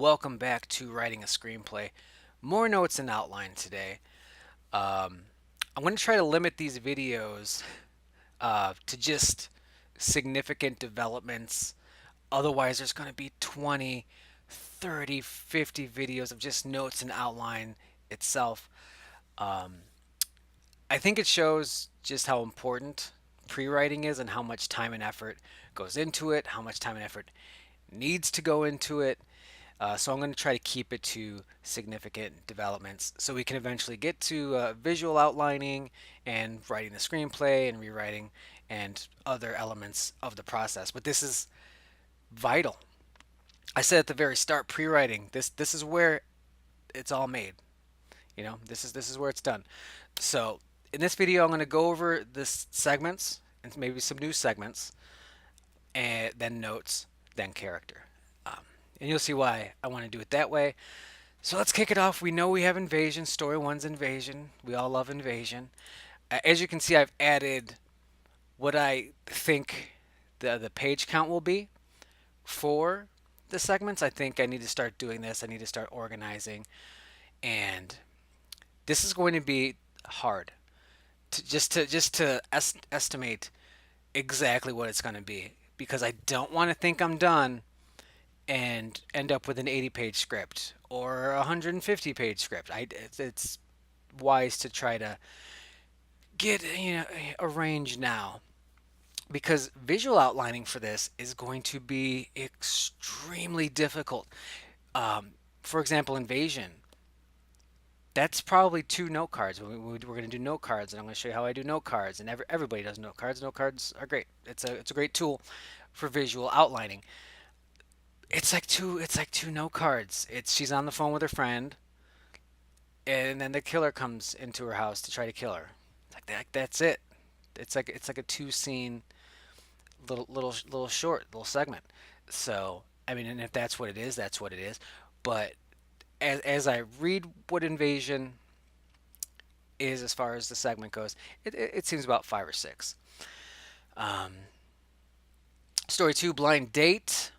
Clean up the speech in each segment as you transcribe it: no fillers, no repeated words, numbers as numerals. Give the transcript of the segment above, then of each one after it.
Welcome back to Writing a Screenplay. More notes and outline today. Um, I'm going to try to limit these videos to just significant developments. Otherwise, there's going to be 20, 30, 50 videos of just notes and outline itself. Um, I think it shows just how important pre-writing is and how much time and effort goes into it, how much time and effort needs to go into it. So I'm going to try to keep it to significant developments so we can eventually get to visual outlining and writing the screenplay and rewriting and other elements of the process. But this is vital. I said at the very start, pre-writing. This is where it's all made. This is where it's done. So in this video, I'm going to go over the segments and maybe some new segments, and then notes, then character. Um, and you'll see why I want to do it that way. So let's kick it off. We know we have invasion. Story one's invasion. We all love invasion. As you can see, I've added what I think the page count will be for the segments. I think I need to start doing this. I need to start organizing, and this is going to be hard to estimate exactly what it's going to be because I don't want to think I'm done and end up with an 80-page script or a 150-page script. It's wise to try to get a range now because visual outlining for this is going to be extremely difficult. For example, invasion. That's probably two note cards. We're going to do note cards, and I'm going to show you how I do note cards. And everybody does note cards. Note cards are great. It's a great tool for visual outlining. It's like two note cards. It's she's on the phone with her friend, and then the killer comes into her house to try to kill her. Like that. That's it. It's like a two scene little short little segment. So I mean, and if that's what it is, that's what it is. But as I read what invasion is as far as the segment goes, it seems about five or six. Um, Story two, blind date.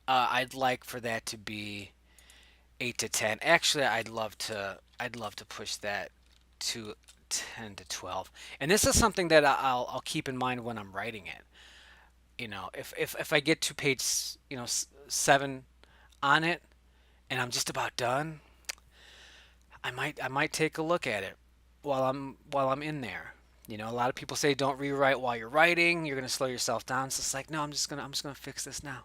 I'd like for that to be 8 to 10. Actually, I'd love to push that to 10 to 12. And this is something that I'll keep in mind when I'm writing it. If I get to page 7 on it and I'm just about done, I might take a look at it while I'm in there. A lot of people say don't rewrite while you're writing. You're gonna slow yourself down. So it's like, no, I'm just gonna fix this now.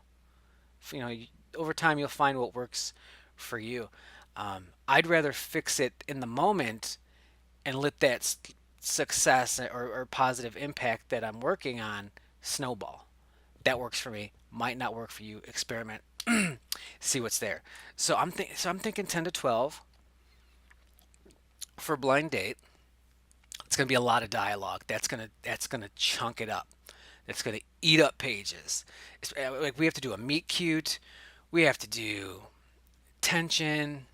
Over time you'll find what works for you. I'd rather fix it in the moment and let that success or positive impact that I'm working on snowball. That works for me. Might not work for you. Experiment. See what's there. So I'm thinking 10 to 12 for blind date. It's going to be a lot of dialogue. That's gonna chunk it up. It's going to eat up pages. Like we have to do a meet cute. We have to do tension.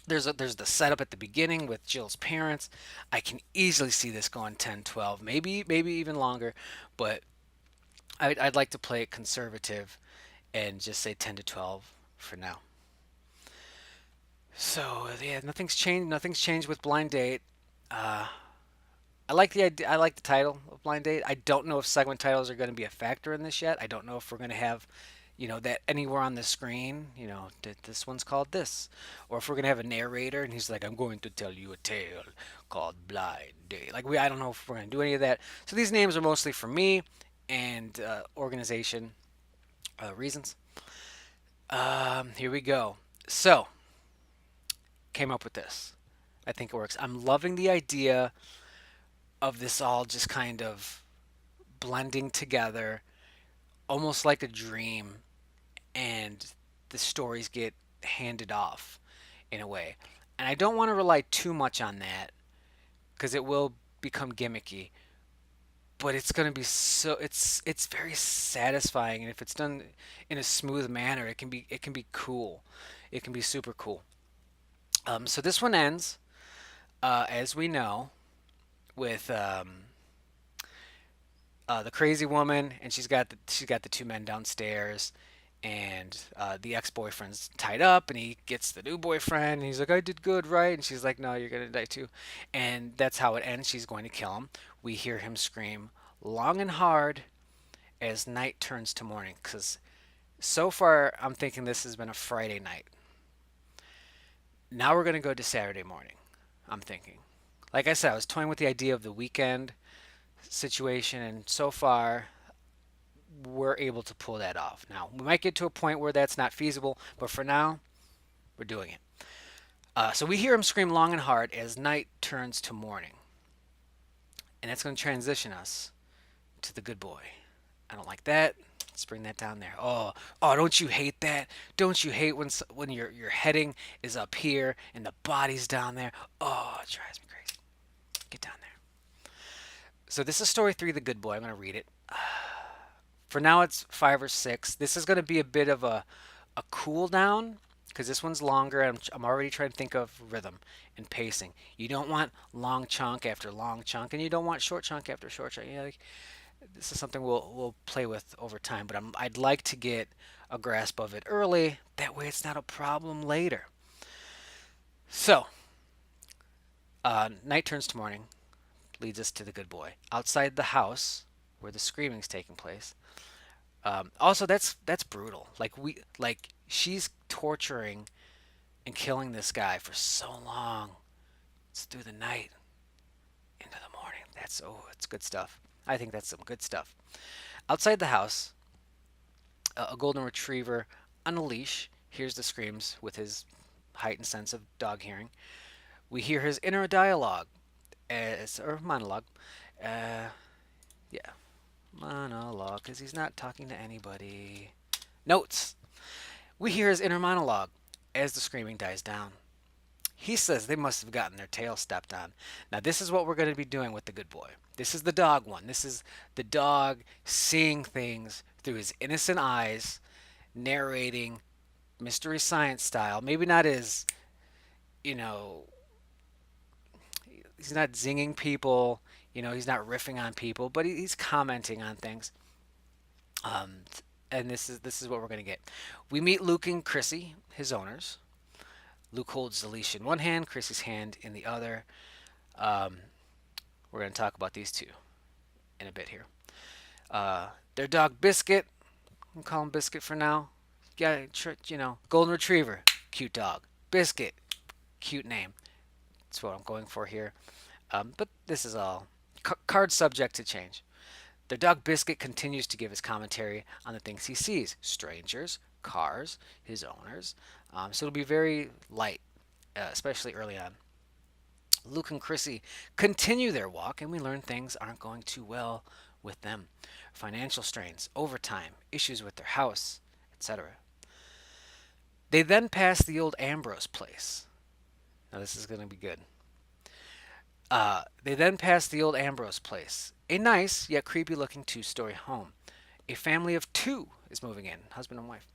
There's the setup at the beginning with Jill's parents. I can easily see this going 10, 12, maybe even longer, but I'd like to play it conservative and just say 10 to 12 for now. So yeah, nothing's changed. Nothing's changed with Blind Date. Uh, I like the idea. I like the title of Blind Date. I don't know if segment titles are going to be a factor in this yet. I don't know if we're going to have, that anywhere on the screen. This one's called this, or if we're going to have a narrator and he's like, "I'm going to tell you a tale called Blind Date." I don't know if we're going to do any of that. So these names are mostly for me and organization reasons. Here we go. So came up with this. I think it works. I'm loving the idea of this all just kind of blending together, almost like a dream, and the stories get handed off in a way. And I don't want to rely too much on that because it will become gimmicky. But it's going to be it's very satisfying, and if it's done in a smooth manner, it can be cool. It can be super cool. So this one ends, as we know, with the crazy woman, and she's got the two men downstairs, and the ex-boyfriend's tied up, and he gets the new boyfriend, and he's like, I did good, right? And she's like, no, you're gonna die too. And that's how it ends. She's going to kill him. We hear him scream long and hard as night turns to morning, because so far I'm thinking this has been a Friday night. Now we're gonna go to Saturday morning, I'm thinking. Like I said, I was toying with the idea of the weekend situation, and so far we're able to pull that off. Now, we might get to a point where that's not feasible, but for now, we're doing it. So we hear him scream long and hard as night turns to morning. And that's going to transition us to the good boy. I don't like that. Let's bring that down there. Oh, don't you hate that? Don't you hate when your heading is up here and the body's down there? Oh, it drives me crazy. Get down there. So this is story 3, The Good Boy. I'm going to read it. For now, it's 5 or 6. This is going to be a bit of a cool down because this one's longer. I'm already trying to think of rhythm and pacing. You don't want long chunk after long chunk, and you don't want short chunk after short chunk. Like, this is something we'll play with over time, but I'd like to get a grasp of it early. That way, it's not a problem later. So, night turns to morning, leads us to the good boy. Outside the house, where the screaming's taking place. Also, that's brutal. Like she's torturing and killing this guy for so long. It's through the night into the morning. It's good stuff. I think that's some good stuff. Outside the house, a golden retriever on a leash hears the screams with his heightened sense of dog hearing. We hear his inner dialogue, or monologue. Uh, yeah, monologue, because he's not talking to anybody. Notes. We hear his inner monologue as the screaming dies down. He says they must have gotten their tail stepped on. Now, this is what we're going to be doing with the good boy. This is the dog one. This is the dog seeing things through his innocent eyes, narrating Mystery Science style. Maybe not as, you know, he's not zinging people, he's not riffing on people, but he's commenting on things. Um, and this is what we're going to get. We meet Luke and Chrissy, his owners. Luke holds the leash in one hand, Chrissy's hand in the other. Um, we're going to talk about these two in a bit here. Their dog Biscuit, I'm calling him Biscuit for now. Yeah, golden retriever, cute dog. Biscuit, cute name. That's what I'm going for here. But this is all card subject to change. Their dog Biscuit continues to give his commentary on the things he sees: strangers, cars, his owners. So it'll be very light, especially early on. Luke and Chrissy continue their walk, and we learn things aren't going too well with them: financial strains, overtime, issues with their house, etc. They then pass the old Ambrose Place. Now, this is going to be good. They then pass the old Ambrose Place, a nice yet creepy looking 2-story home. A family of 2 is moving in, husband and wife.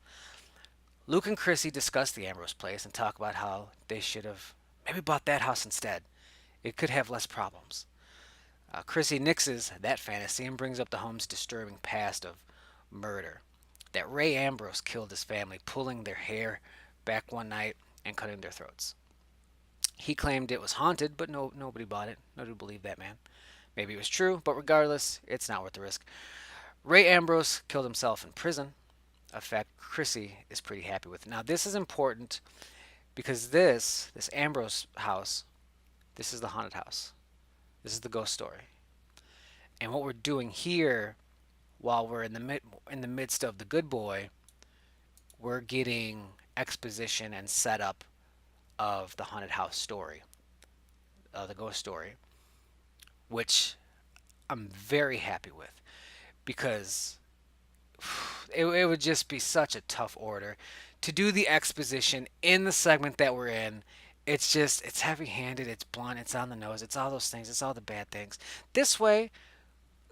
Luke and Chrissy discuss the Ambrose Place and talk about how they should have maybe bought that house instead. It could have less problems. Chrissy nixes that fantasy and brings up the home's disturbing past of murder. That Ray Ambrose killed his family, pulling their hair back one night and cutting their throats. He claimed it was haunted, but nobody bought it. Nobody believed that man. Maybe it was true, but regardless, it's not worth the risk. Ray Ambrose killed himself in prison, a fact Chrissy is pretty happy with. Now, this is important because this Ambrose house, this is the haunted house. This is the ghost story. And what we're doing here, while we're in the midst of the good boy, we're getting exposition and setup of the haunted house story, the ghost story, which I'm very happy with because it would just be such a tough order to do the exposition in the segment that we're in. It's heavy-handed, it's blunt, it's on the nose, it's all those things, it's all the bad things. This way,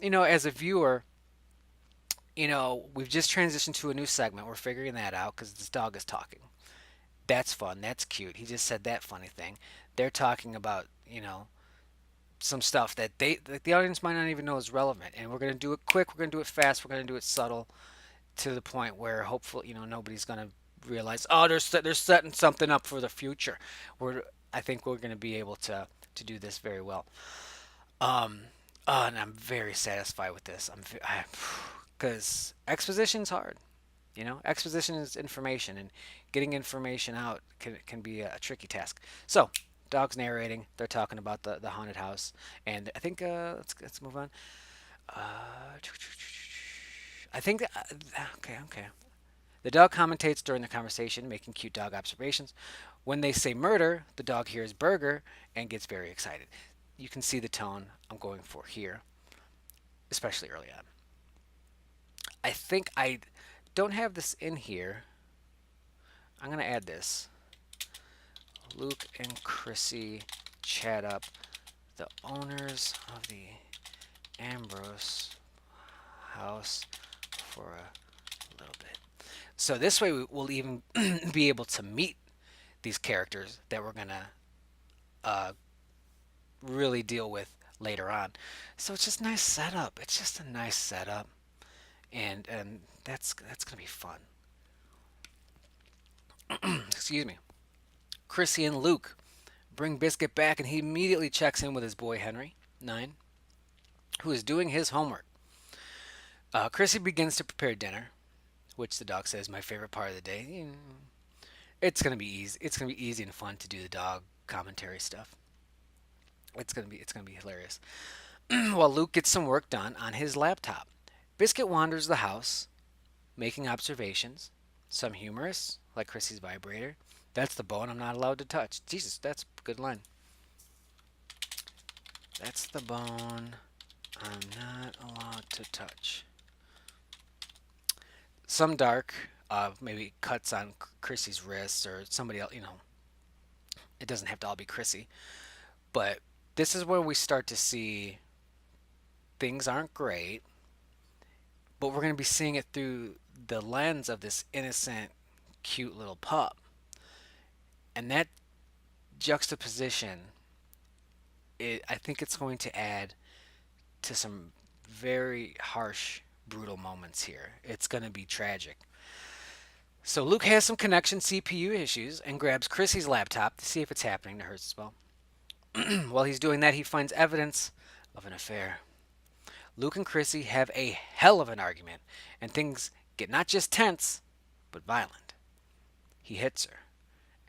as a viewer, we've just transitioned to a new segment. We're figuring that out because this dog is talking. That's fun. That's cute. He just said that funny thing. They're talking about, some stuff that the audience might not even know is relevant. And we're going to do it quick. We're going to do it fast. We're going to do it subtle to the point where hopefully nobody's gonna realize, oh, they're setting something up for the future. We're I think we're gonna be able to do this very well. Um, and I'm very satisfied with this. Because exposition's hard. Exposition is information, and getting information out can be a tricky task. So, dog's narrating. They're talking about the haunted house, and I think let's move on. Uh, I think okay. The dog commentates during the conversation, making cute dog observations. When they say murder, the dog hears burger and gets very excited. You can see the tone I'm going for here, especially early on. I think I don't have this in here. I'm going to add this. Luke and Chrissy chat up the owners of the Ambrose house for a little bit. So this way we'll even be able to meet these characters that we're going to uh, really deal with later on. So it's just a nice setup. It's just a nice setup, and that's gonna be fun. Excuse me. Chrissy and Luke bring Biscuit back, and he immediately checks in with his boy Henry, 9, who is doing his homework. Chrissy begins to prepare dinner, which the dog says my favorite part of the day. It's gonna be easy. It's gonna be easy and fun to do the dog commentary stuff. It's gonna be hilarious. While Luke gets some work done on his laptop, Biscuit wanders the house, making observations, some humorous, like Chrissy's vibrator. That's the bone I'm not allowed to touch. Jesus, that's a good line. That's the bone I'm not allowed to touch. Some dark, maybe cuts on Chrissy's wrists or somebody else. It doesn't have to all be Chrissy. But this is where we start to see things aren't great, but we're going to be seeing it through the lens of this innocent, cute little pup. And that juxtaposition, I think it's going to add to some very harsh, brutal moments here. It's going to be tragic. So Luke has some connection CPU issues and grabs Chrissy's laptop to see if it's happening to hers as well. While he's doing that, he finds evidence of an affair. Luke and Chrissy have a hell of an argument, and things get not just tense, but violent. He hits her.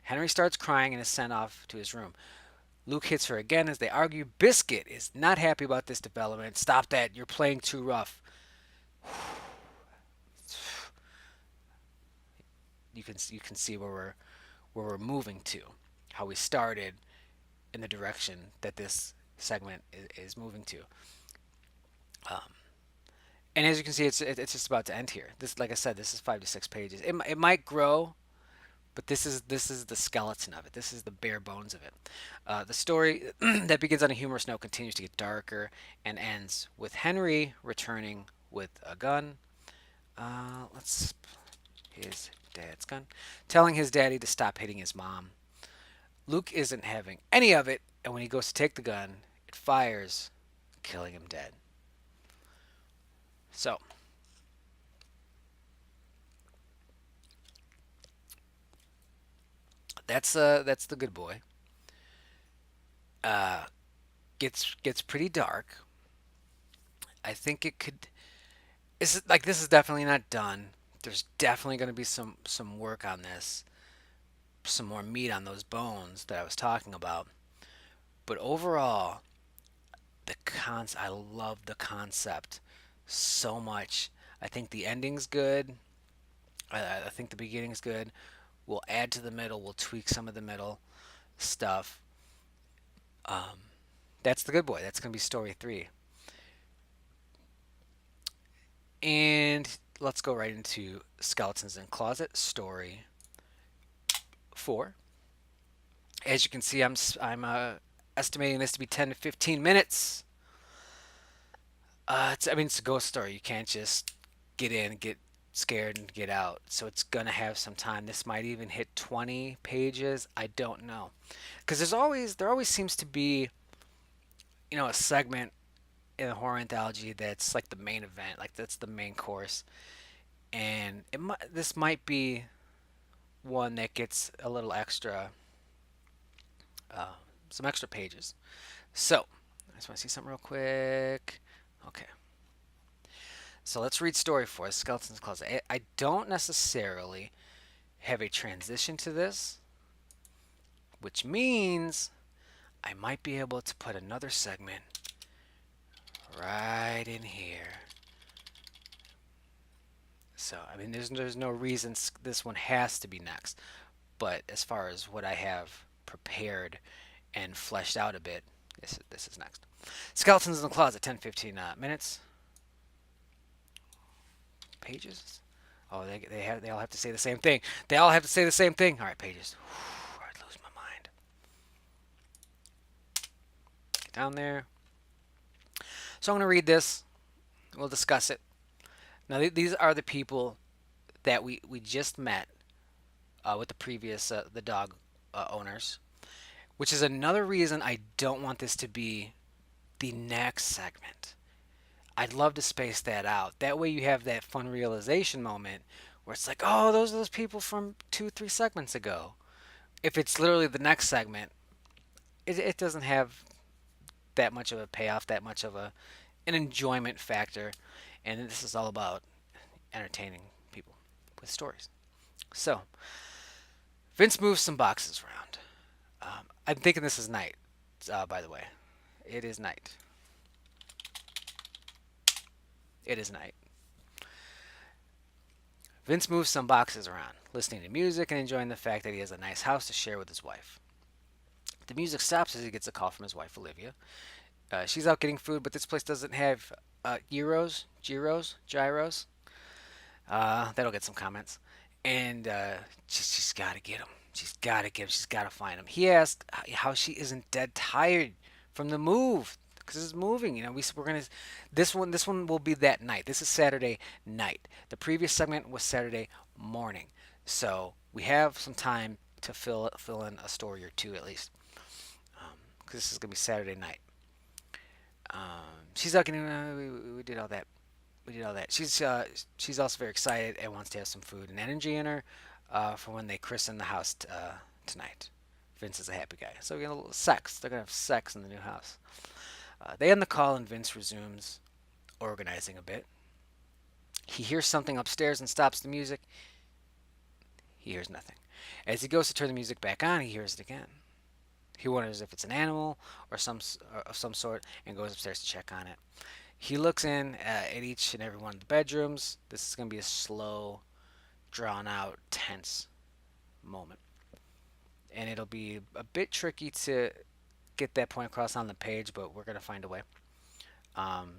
Henry starts crying and is sent off to his room. Luke hits her again as they argue. Biscuit is not happy about this development. Stop that. You're playing too rough. You can see where we're moving to, how we started, in the direction that this segment is moving to. Um, and as you can see, it's just about to end here. This, like I said, this is 5 to 6 pages. It might grow, but this is the skeleton of it. This is the bare bones of it. The story that begins on a humorous note continues to get darker and ends with Henry returning with a gun. Let's his dad's gun, telling his daddy to stop hitting his mom. Luke isn't having any of it, and when he goes to take the gun, it fires, killing him dead. So that's the good boy. Uh, gets pretty dark. I think it could. This is definitely not done. There's definitely going to be some work on this, some more meat on those bones that I was talking about. But overall, I love the concept so much. I think the ending's good. I think the beginning's good. We'll add to the middle. We'll tweak some of the middle stuff. Um, that's the good boy. That's gonna be story 3. And let's go right into Skeletons in Closet, story 4. As you can see, I'm estimating this to be 10 to 15 minutes. It's a ghost story. You can't just get in, get scared, and get out. So it's gonna have some time. This might even hit 20 pages. I don't know, because there always seems to be a segment in a horror anthology that's like the main event, like that's the main course, and this might be one that gets a little extra, uh, some extra pages. So I just want to see something real quick. Okay, so let's read story 4, Skeleton's Closet. I don't necessarily have a transition to this, which means I might be able to put another segment right in here. So, I mean, there's no reason this one has to be next. But as far as what I have prepared and fleshed out a bit, this is next. Skeletons in the Closet, 10, 15 minutes. Pages? Oh, they all have to say the same thing. They all have to say the same thing. All right, pages. I'd lose my mind. Get down there. So I'm going to read this. We'll discuss it. Now, these are the people that we just met with the previous the dog owners, which is another reason I don't want this to be the next segment. I'd love to space that out. That way you have that fun realization moment where it's like, oh, those are those people from 2, 3 segments ago. If it's literally the next segment, it doesn't have that much of a payoff, that much of an enjoyment factor. And this is all about entertaining people with stories. So, Vince moves some boxes around. I'm thinking this is night, by the way. It is night. It is night. Vince moves some boxes around, listening to music and enjoying the fact that he has a nice house to share with his wife. The music stops as he gets a call from his wife, Olivia. She's out getting food, but this place doesn't have gyros. That'll get some comments. And she's got to get him. She's got to get him. She's got to find him. He asked how she isn't dead tired from the move because it's moving. You know, we're gonna this one will be that night. This is Saturday night. The previous segment was Saturday morning, so we have some time to fill in a story or two at least, because this is gonna be Saturday night. She's out getting. We did all that. We did all that. She's also very excited and wants to have some food and energy in her for when they christen the house tonight. Vince is a happy guy, so we get a little sex. They're gonna have sex in the new house. They end the call and Vince resumes organizing a bit. He hears something upstairs and stops the music. He hears nothing. As he goes to turn the music back on, he hears it again. He wonders if it's an animal or of some sort and goes upstairs to check on it. He looks in at each and every one of the bedrooms. This is going to be a slow, drawn out, tense moment. And it'll be a bit tricky to get that point across on the page, but we're going to find a way. Um,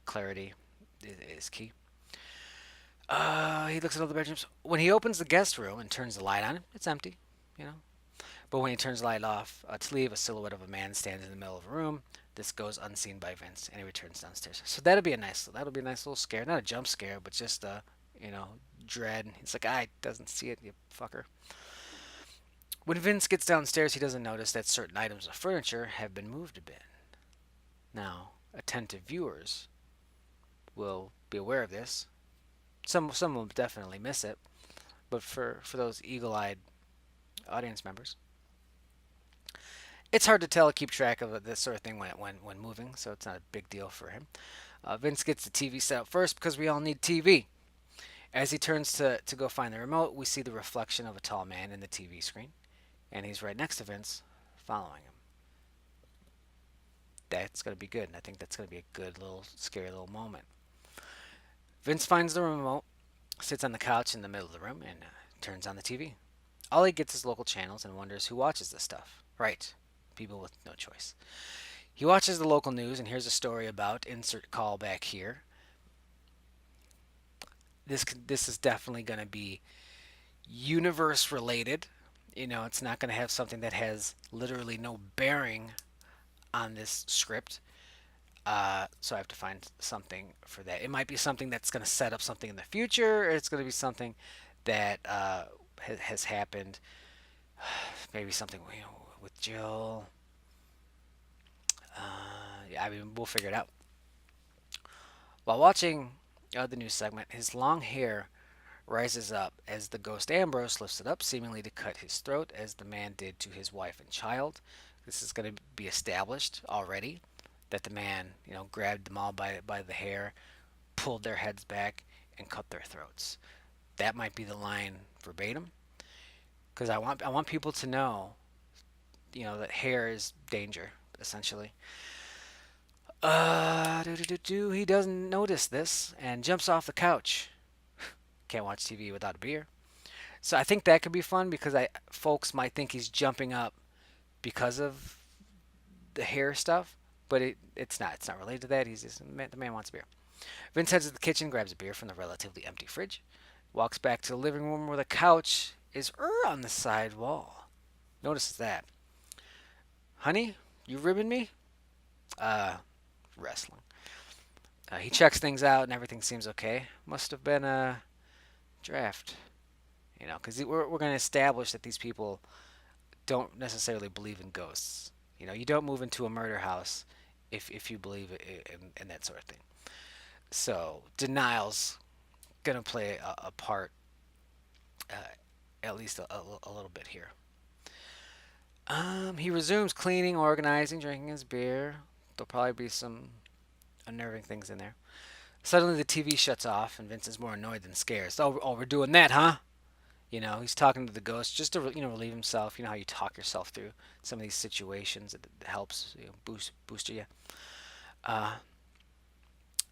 Clarity is key. He looks at all the bedrooms. When he opens the guest room and turns the light on, it's empty, you know. But when he turns the light off to leave, a silhouette of a man stands in the middle of a room. This goes unseen by Vince, and he returns downstairs. So that'll be a nice little scare, not a jump scare, but just you know, dread. He's like, ah, he doesn't see it, you fucker. When Vince gets downstairs, he doesn't notice that certain items of furniture have been moved a bit. Now, attentive viewers will be aware of this. Some will definitely miss it, but for those eagle-eyed audience members, it's hard to tell, keep track of this sort of thing when moving, so it's not a big deal for him. Vince gets the TV set up first because we all need TV. As he turns to go find the remote, we see the reflection of a tall man in the TV screen, and he's right next to Vince, following him. That's going to be good, and I think that's going to be a good little, scary little moment. Vince finds the remote, sits on the couch in the middle of the room, and turns on the TV. All he gets is local channels and wonders who watches this stuff. Right, people with no choice. He watches the local news and hears a story about insert call back here. This is definitely going to be universe related. You know, it's not going to have something that has literally no bearing on this script. So I have to find something for that. It might be something that's going to set up something in the future, or it's going to be something that has happened. Maybe something, you know, with Jill. Yeah, I mean, we'll figure it out. While watching The new segment. His long hair rises up as the ghost Ambrose lifts it up, seemingly to cut his throat, as the man did to his wife and child. This is going to be established already that the man, grabbed them all by the hair, pulled their heads back, and cut their throats. That might be the line verbatim, because I want people to know, that hair is danger, essentially. He doesn't notice this and jumps off the couch. Can't watch TV without a beer. So I think that could be fun because folks might think he's jumping up because of the hair stuff, but it's not. It's not related to that. He's just the man wants a beer. Vince heads to the kitchen, grabs a beer from the relatively empty fridge, walks back to the living room where the couch is on the side wall. Notices that. Honey, you ribbing me? Uh, Wrestling. He checks things out and everything seems okay. Must have been a draft, because we're going to establish that these people don't necessarily believe in ghosts. You don't move into a murder house if you believe in that sort of thing. So denial's gonna play a part, uh, at least a little bit here. He resumes cleaning, organizing, drinking his beer. There'll probably be some unnerving things in there. Suddenly, the TV shuts off, and Vince is more annoyed than scared. Oh, we're doing that, huh? He's talking to the ghost just to relieve himself. You know how you talk yourself through some of these situations. It helps boost you. Uh,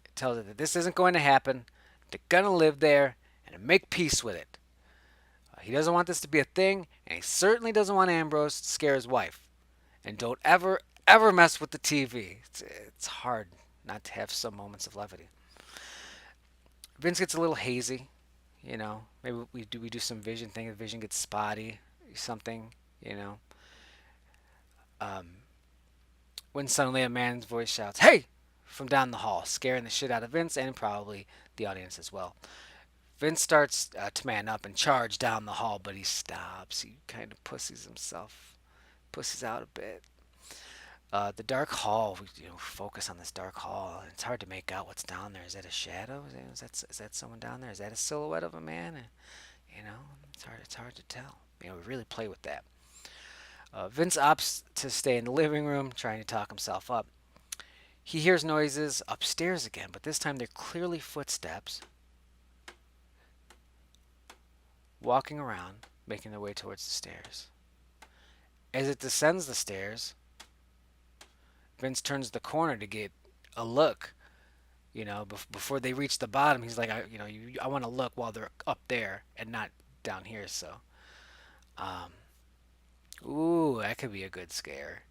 it tells her that this isn't going to happen. They're gonna live there and make peace with it. He doesn't want this to be a thing, and he certainly doesn't want Ambrose to scare his wife. And don't ever mess with the TV. It's hard not to have some moments of levity. Vince gets a little hazy. Maybe we do some vision thing. The vision gets spotty, something. You know, um, when suddenly a man's voice shouts, "Hey!" from down the hall, scaring the shit out of Vince and probably the audience as well. Vince starts to man up and charge down the hall, but he stops. He kind of pussies out a bit. The dark hall. We focus on this dark hall. It's hard to make out what's down there. Is that a shadow? Is that someone down there? Is that a silhouette of a man? It's hard to tell. We really play with that. Vince opts to stay in the living room, trying to talk himself up. He hears noises upstairs again, but this time they're clearly footsteps walking around, making their way towards the stairs. As it descends the stairs, Vince turns the corner to get a look. Before they reach the bottom, he's like, I want to look while they're up there and not down here. So, um, ooh, that could be a good scare.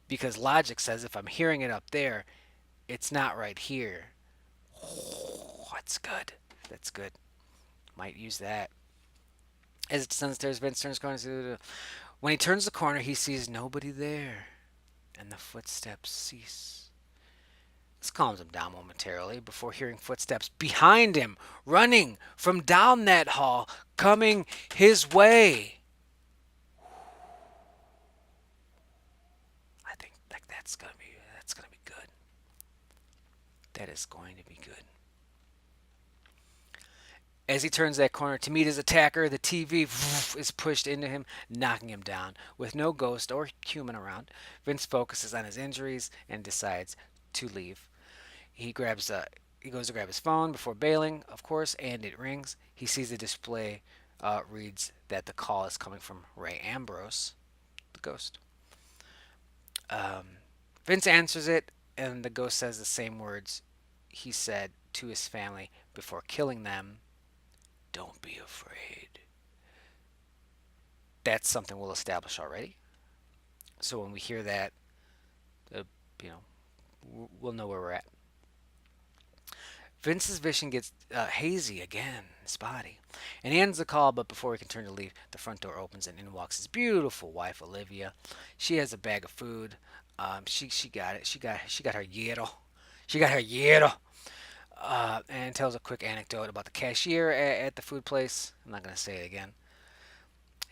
Because logic says if I'm hearing it up there, it's not right here. Oh, that's good. That's good. Might use that. As it descends the stairs, Vince turns corners. When he turns the corner, he sees nobody there, and the footsteps cease. This calms him down momentarily before hearing footsteps behind him, running from down that hall, coming his way. I think that's gonna be good. That is going to be good. As he turns that corner to meet his attacker, the TV is pushed into him, knocking him down. With no ghost or human around, Vince focuses on his injuries and decides to leave. He goes to grab his phone before bailing, of course, and it rings. He sees the display reads that the call is coming from Ray Ambrose, the ghost. Um, Vince answers it, and the ghost says the same words he said to his family before killing them. Don't be afraid. That's something we'll establish already. So when we hear that, uh, you know, we'll know where we're at. Vince's vision gets hazy again, spotty, and he ends the call. But before he can turn to leave, the front door opens and in walks his beautiful wife, Olivia. She has a bag of food. She got it. She got her hierro. She got her hierro. And tells a quick anecdote about the cashier at the food place. I'm not gonna say it again.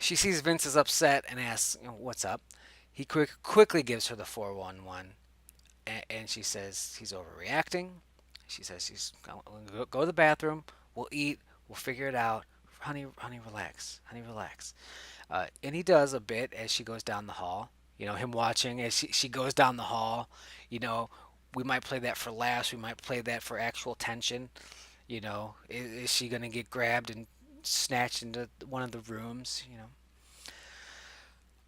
She sees Vince is upset and asks, "What's up?" He quickly gives her the 411, and she says he's overreacting. She says she's going to go to the bathroom. We'll eat. We'll figure it out. Honey, honey, relax. Honey, relax. And he does a bit as she goes down the hall. Him watching as she goes down the hall. You know, we might play that for laughs. We might play that for actual tension. Is she going to get grabbed and snatched into one of the rooms?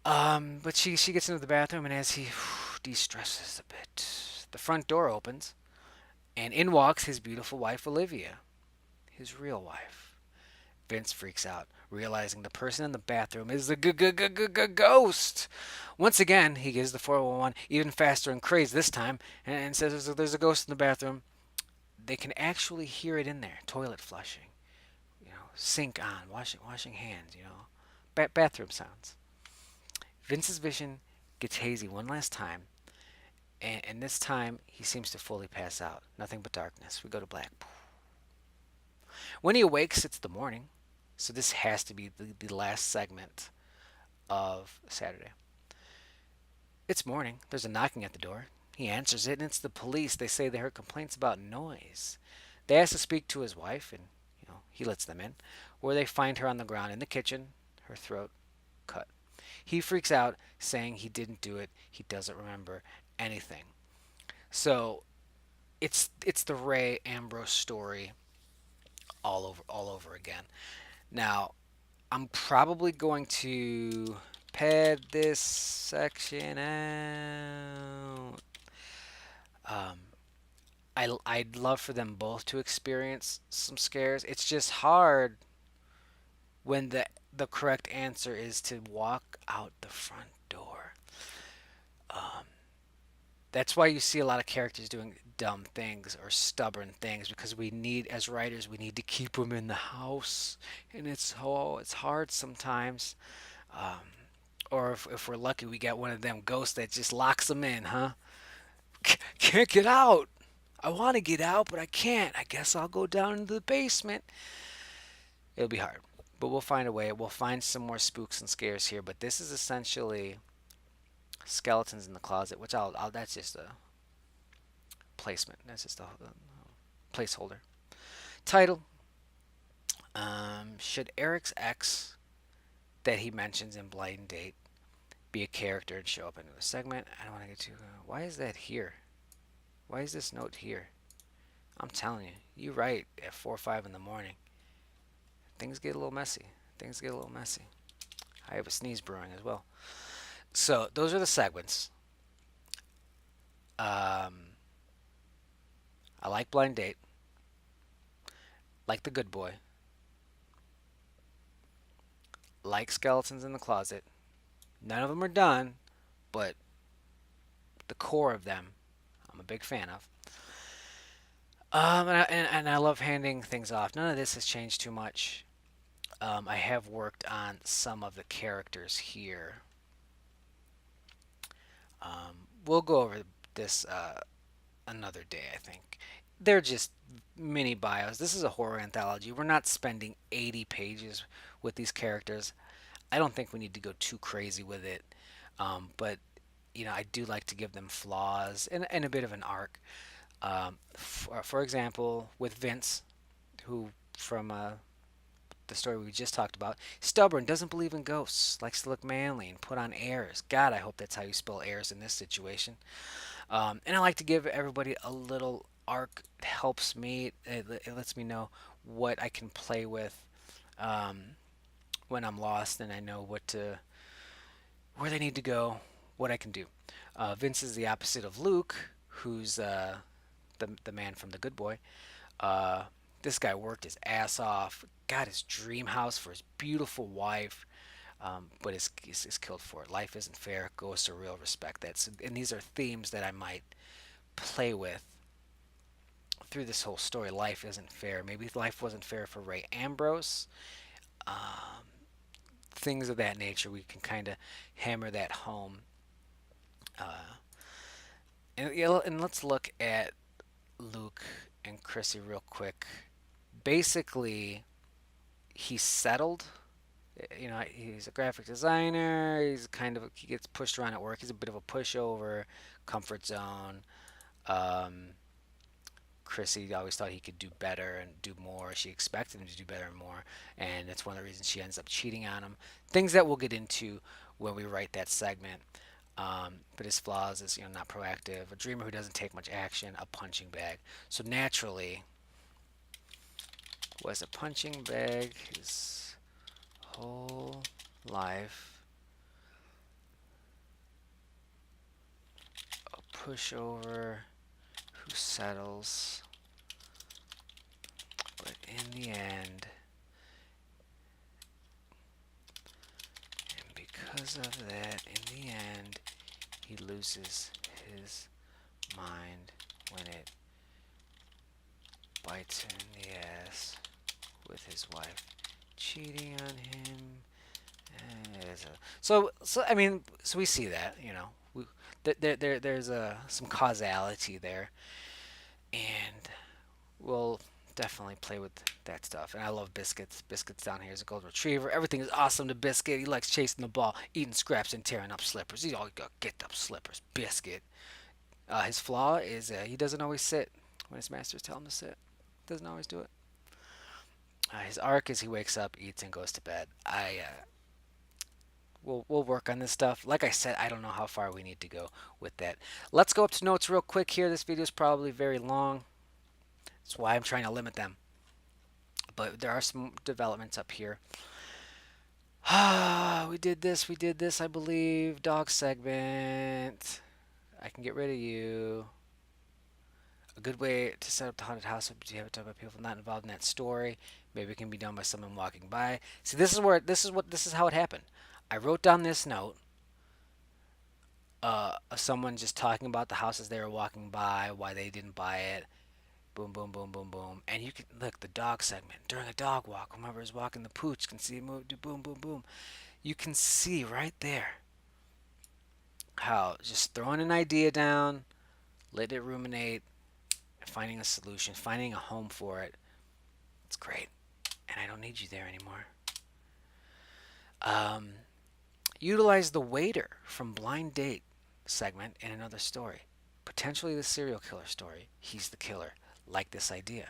But she gets into the bathroom, and as he de-stresses a bit, the front door opens, and in walks his beautiful wife, Olivia, his real wife. Vince freaks out, realizing the person in the bathroom is the ghost. Once again, he gives the 411 even faster and crazy this time, and says there's a ghost in the bathroom. They can actually hear it in there, toilet flushing, sink on, washing hands, bathroom sounds. Vince's vision gets hazy one last time, and this time he seems to fully pass out. Nothing but darkness. We go to black. When he awakes, it's the morning. So this has to be the last segment of Saturday. It's morning. There's a knocking at the door. He answers it, and it's the police. They say they heard complaints about noise. They ask to speak to his wife, and he lets them in, where they find her on the ground in the kitchen, her throat cut. He freaks out, saying he didn't do it. He doesn't remember anything. So it's the Ray Ambrose story all over again. Now, I'm probably going to pad this section out. Um, I'd love for them both to experience some scares. It's just hard when the correct answer is to walk out the front door. Um, that's why you see a lot of characters doing dumb things or stubborn things because we need, as writers, we need to keep them in the house, and it's hard sometimes. Um, or if we're lucky, we get one of them ghosts that just locks them in, huh? Can't get out. I want to get out, but I can't. I guess I'll go down into the basement. It'll be hard, but we'll find a way. We'll find some more spooks and scares here. But this is essentially skeletons in the closet, which I'll that's just a placement. That's just a placeholder. Title: Should Eric's ex that he mentions in Blind Date be a character and show up in the segment? I don't want to get too. Why is that here? Why is this note here? I'm telling you, you write at 4 or 5 in the morning. Things get a little messy. Things get a little messy. I have a sneeze brewing as well. So those are the segments. Um, I like Blind Date. Like The Good Boy. Like Skeletons in the Closet. None of them are done, but the core of them, I'm a big fan of. And I love handing things off. None of this has changed too much. I have worked on some of the characters here. We'll go over this another day, I think. They're just mini bios. This is a horror anthology. We're not spending 80 pages with these characters. I don't think we need to go too crazy with it. But, I do like to give them flaws and a bit of an arc. For example, with Vince, who from the story we just talked about, stubborn, doesn't believe in ghosts, likes to look manly and put on airs. God, I hope that's how you spell airs in this situation. And I like to give everybody a little arc. It helps me. It lets me know what I can play with um, when I'm lost, and I know where they need to go, what I can do. Vince is the opposite of Luke, who's the man from The Good Boy. Uh, this guy worked his ass off, got his dream house for his beautiful wife, but is killed for it. Life isn't fair. Goes to real respect. And these are themes that I might play with through this whole story. Life isn't fair. Maybe life wasn't fair for Ray Ambrose. Um, Things of that nature. We can kind of hammer that home. Uh, and let's look at Luke and Chrissy real quick. Basically, he's settled. He's a graphic designer. He gets pushed around at work. He's a bit of a pushover, comfort zone. Um, Chrissy always thought he could do better and do more. She expected him to do better and more, and that's one of the reasons she ends up cheating on him. Things that we'll get into when we write that segment. But his flaws is, not proactive, a dreamer who doesn't take much action, a punching bag. So naturally, was a punching bag his whole life, a pushover who settles, but in the end, and because of that, in the end, he loses his mind when it bites him in the ass with his wife cheating on him. So I mean, so we see that, there's some causality there, and we'll definitely play with that stuff. And I love Biscuits. Biscuits down here is a golden retriever. Everything is awesome to Biscuit. He likes chasing the ball, eating scraps, and tearing up slippers. He's always got get up slippers. Biscuit. His flaw is he doesn't always sit when his masters tell him to sit. Doesn't always do it. His arc is he wakes up, eats, and goes to bed. We'll work on this stuff. Like I said, I don't know how far we need to go with that. Let's go up to notes real quick here. This video is probably very long. That's why I'm trying to limit them. But there are some developments up here. We did this, I believe. Dog segment. I can get rid of you. A good way to set up the haunted house would be to have it done by people not involved in that story. Maybe it can be done by someone walking by. See, this is how it happened. I wrote down this note. Someone just talking about the houses they were walking by, why they didn't buy it. Boom, boom, boom, boom, boom. And you can look the dog segment during a dog walk. Whoever is walking the pooch can see it move, do boom, boom, boom. You can see right there how just throwing an idea down, let it ruminate, finding a solution, finding a home for it. It's great, and I don't need you there anymore. Utilize the waiter from Blind Date segment in another story, potentially the serial killer story. He's the killer. Like this idea.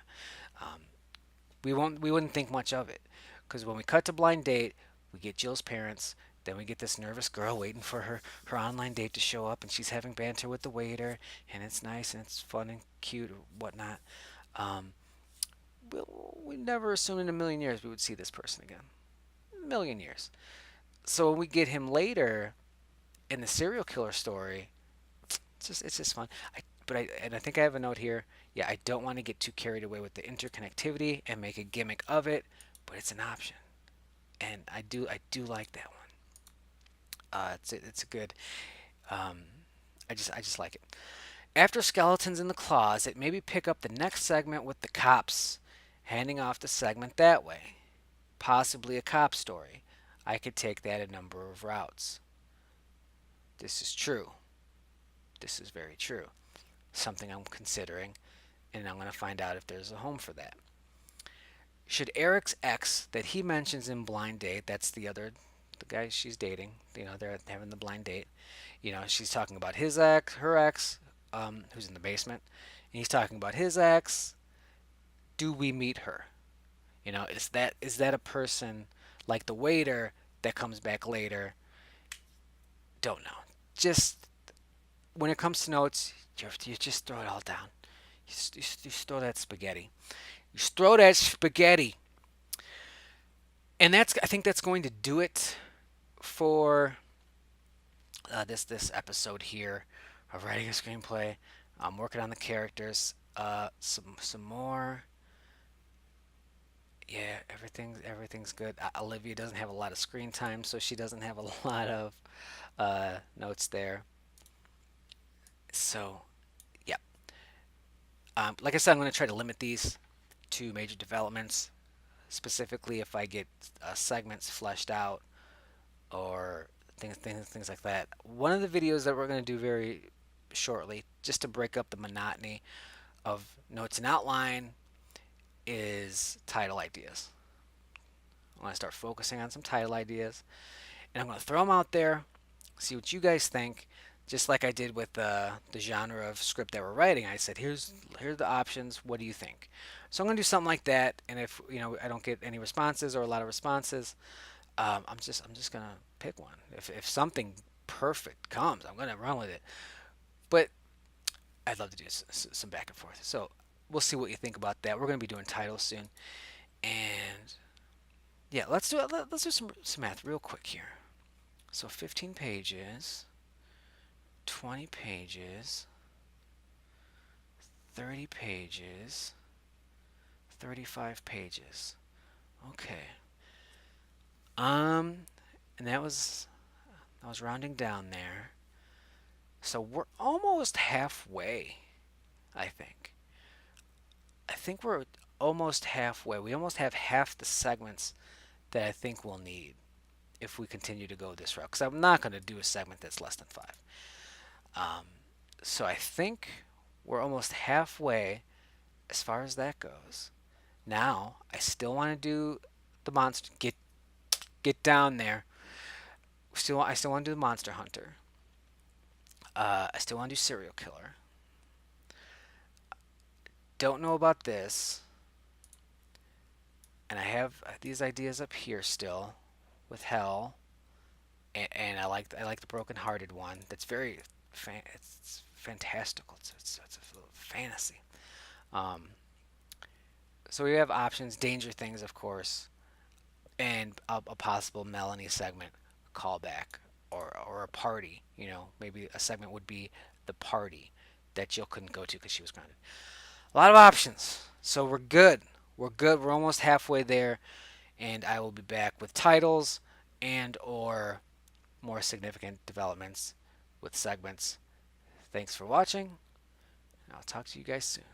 We wouldn't think much of it, because when we cut to Blind Date, we get Jill's parents. Then we get this nervous girl waiting for her online date to show up, and she's having banter with the waiter, and it's nice and it's fun and cute or whatnot. We never assumed in a million years we would see this person again. A million years. So when we get him later in the serial killer story, it's just fun. I think I have a note here. Yeah, I don't want to get too carried away with the interconnectivity and make a gimmick of it, but it's an option, and I do like that one. It's a good. I just like it. After skeletons in the closet, maybe pick up the next segment with the cops, handing off the segment that way. Possibly a cop story. I could take that a number of routes. This is true. This is very true. Something I'm considering, and I'm going to find out if there's a home for that. Should Eric's ex that he mentions in Blind Date, that's the guy she's dating, they're having the blind date, she's talking about his ex, her ex, who's in the basement, and he's talking about his ex. Do we meet her? Is that a person like the waiter that comes back later? Don't know. Just when it comes to notes, you just throw it all down. You throw that spaghetti. You throw that spaghetti. And I think that's going to do it for this episode here of writing a screenplay. I'm working on the characters. Some more. Yeah, everything's good. Olivia doesn't have a lot of screen time, so she doesn't have a lot of notes there. So, yeah. Like I said, I'm going to try to limit these to major developments. Specifically, if I get segments fleshed out or things like that. One of the videos that we're going to do very shortly, just to break up the monotony of notes and outline, is title ideas. I'm going to start focusing on some title ideas, and I'm going to throw them out there, see what you guys think. Just like I did with the genre of script that we're writing. I said, here's the options. What do you think? So I'm gonna do something like that. And if I don't get any responses or a lot of responses, I'm just gonna pick one. If something perfect comes, I'm gonna run with it. But I'd love to do some back and forth. So we'll see what you think about that. We're gonna be doing titles soon, and yeah, let's do it. Let's do some math real quick here. So 15 pages, 20 pages, 30 pages, 35 pages. Okay. Um, and I was rounding down there. So we're almost halfway, I think. I think we're almost halfway. We almost have half the segments that I think we'll need if we continue to go this route. Because I'm not going to do a segment that's less than five. Um, so I think we're almost halfway as far as that goes. Now I still want to do the monster. Get down there. I still want to do the monster hunter. I still want to do serial killer. Don't know about this, and I have these ideas up here still with hell, and I like the broken-hearted one. That's very it's fantastical. It's a little fantasy. Um, so we have options, danger things, of course, and a possible Melanie segment callback or a party. Maybe a segment would be the party that Jill couldn't go to because she was grounded. A lot of options. So we're good. We're good. We're almost halfway there, and I will be back with titles and or more significant developments with segments. Thanks for watching. I'll talk to you guys soon.